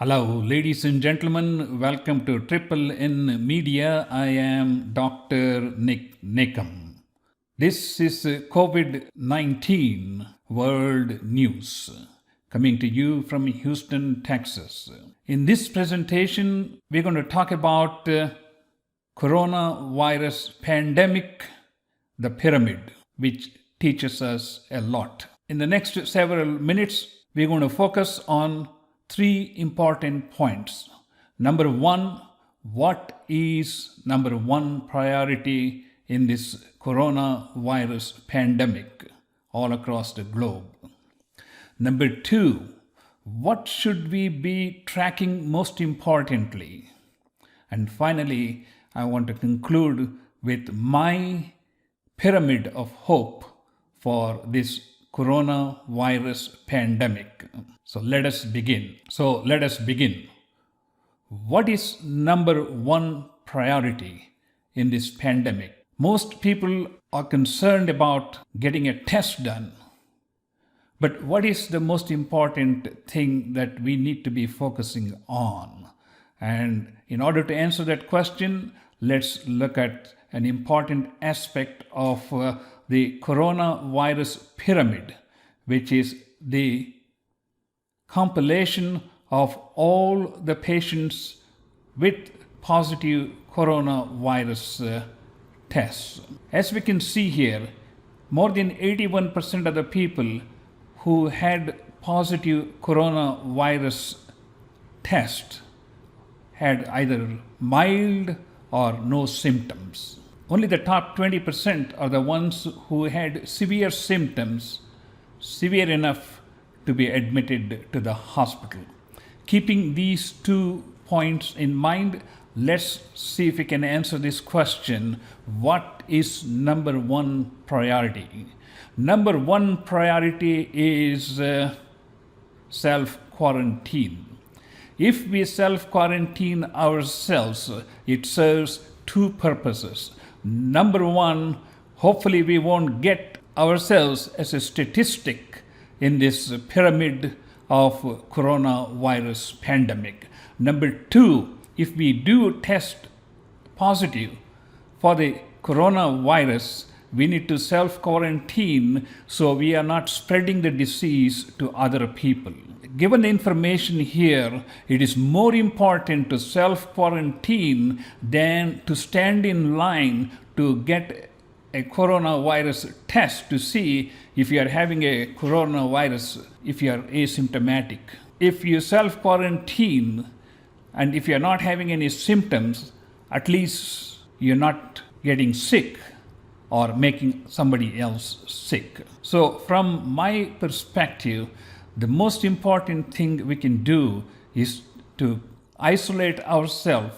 Hello, ladies and gentlemen. Welcome to Triple N Media. I am Dr. Nik Nikam. This is COVID 19 World News coming to you from Houston, Texas. In this presentation, we're going to talk about coronavirus pandemic, the pyramid, which teaches us a lot. In the next several minutes, we're going to focus on three important points. Number one, what is number one priority in this coronavirus pandemic all across the globe? Number two, what should we be tracking most importantly? And finally, I want to conclude with my pyramid of hope for this coronavirus pandemic. So let us begin. What is number one priority in this pandemic? Most people are concerned about getting a test done. But what is the most important thing that we need to be focusing on? And in order to answer that question, let's look at an important aspect of the coronavirus pyramid, which is the compilation of all the patients with positive coronavirus tests. As we can see here, more than 81% of the people who had positive coronavirus test had either mild or no symptoms. Only the top 20% are the ones who had severe symptoms, severe enough to be admitted to the hospital. Keeping these 2 points in mind, let's see if we can answer this question. What is number one priority? Number one priority is self-quarantine. If we self-quarantine ourselves, it serves two purposes. Number one, hopefully we won't get ourselves as a statistic in this pyramid of coronavirus pandemic. Number two, if we do test positive for the coronavirus, we need to self-quarantine so we are not spreading the disease to other people. Given the information here, it is more important to self-quarantine than to stand in line to get a coronavirus test to see if you are having a coronavirus, if you are asymptomatic. If you self-quarantine and if you are not having any symptoms, at least you're not getting sick or making somebody else sick. So from my perspective, the most important thing we can do is to isolate ourselves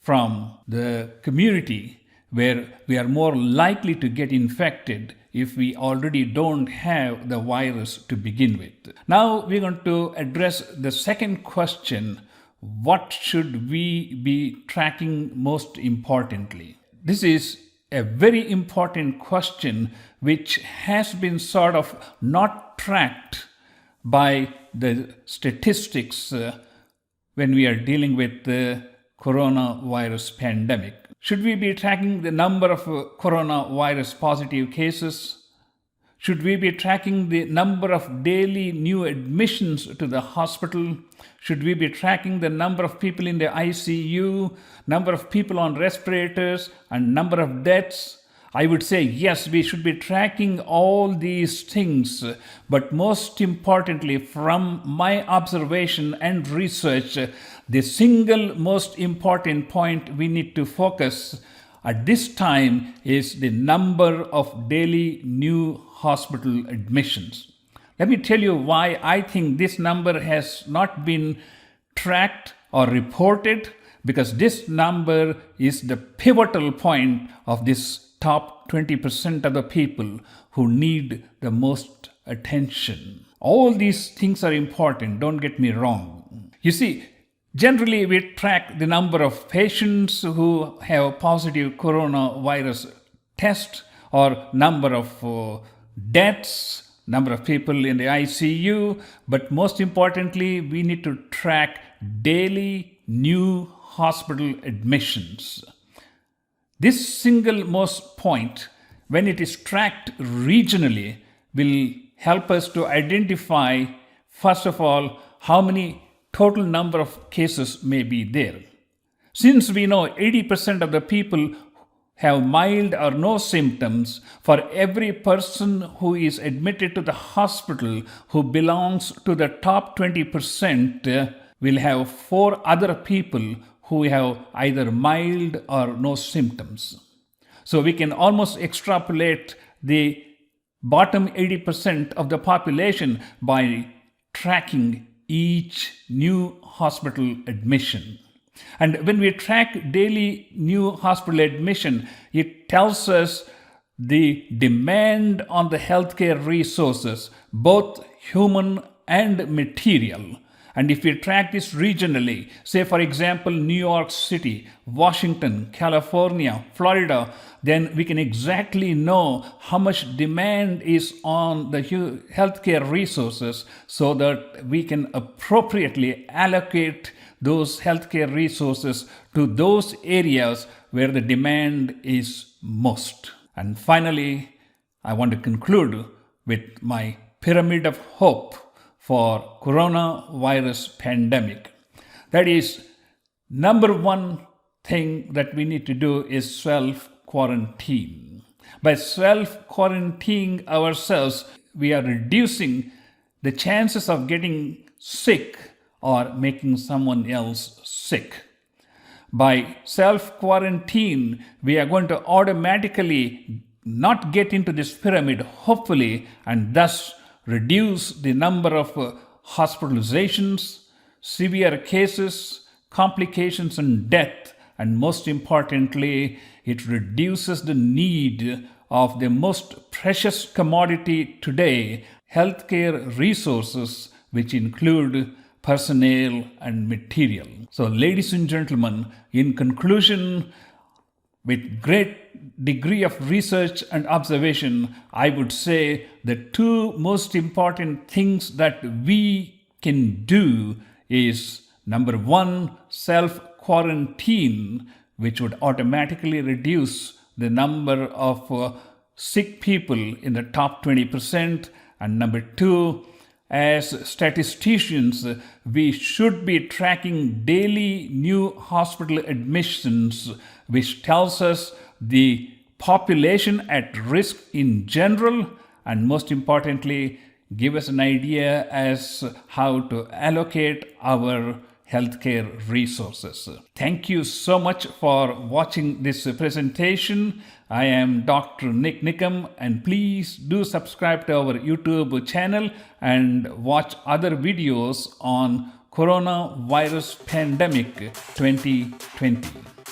from the community where we are more likely to get infected if we already don't have the virus to begin with. Now we're going to address the second question. What should we be tracking most importantly? This is a very important question which has been sort of not tracked by the statistics when we are dealing with the coronavirus pandemic. Should we be tracking the number of coronavirus positive cases? Should we be tracking the number of daily new admissions to the hospital? Should we be tracking the number of people in the ICU, number of people on respirators, and number of deaths? I would say yes, we should be tracking all these things. But most importantly, from my observation and research, the single most important point we need to focus at this time is the number of daily new hospital admissions. Let me tell you why I think this number has not been tracked or reported, because this number is the pivotal point of this top 20% of the people who need the most attention. All these things are important, don't get me wrong. You see, generally we track the number of patients who have positive coronavirus test or number of deaths number of people in the ICU, but most importantly, we need to track daily new hospital admissions. This single most point, when it is tracked regionally, will help us to identify, first of all, how many total number of cases may be there. Since we know 80% of the people have mild or no symptoms, for every person who is admitted to the hospital who belongs to the top 20%, will have 4 other people who have either mild or no symptoms. So we can almost extrapolate the bottom 80% of the population by tracking each new hospital admission. And when we track daily new hospital admission, it tells us the demand on the healthcare resources, both human and material. And if we track this regionally, say for example, New York City, Washington, California, Florida, then we can exactly know how much demand is on the healthcare resources so that we can appropriately allocate those healthcare resources to those areas where the demand is most. And finally, I want to conclude with my pyramid of hope for coronavirus pandemic. That is, number one thing that we need to do is self-quarantine. By self-quarantining ourselves, we are reducing the chances of getting sick or making someone else sick. By self-quarantine, we are going to automatically not get into this pyramid, hopefully, and thus reduce the number of hospitalizations, severe cases, complications, and death. And most importantly, it reduces the need of the most precious commodity today, healthcare resources, which include personnel and material. So, ladies and gentlemen, in conclusion, with great degree of research and observation, I would say the 2 most important things that we can do is, number 1, self-quarantine, which would automatically reduce the number of sick people in the top 20%. And number 2, as statisticians, we should be tracking daily new hospital admissions, which tells us the population at risk in general, and most importantly, give us an idea as how to allocate our healthcare resources. Thank you so much for watching this presentation. I am Dr. Nik Nikam, and please do subscribe to our YouTube channel and watch other videos on coronavirus pandemic 2020.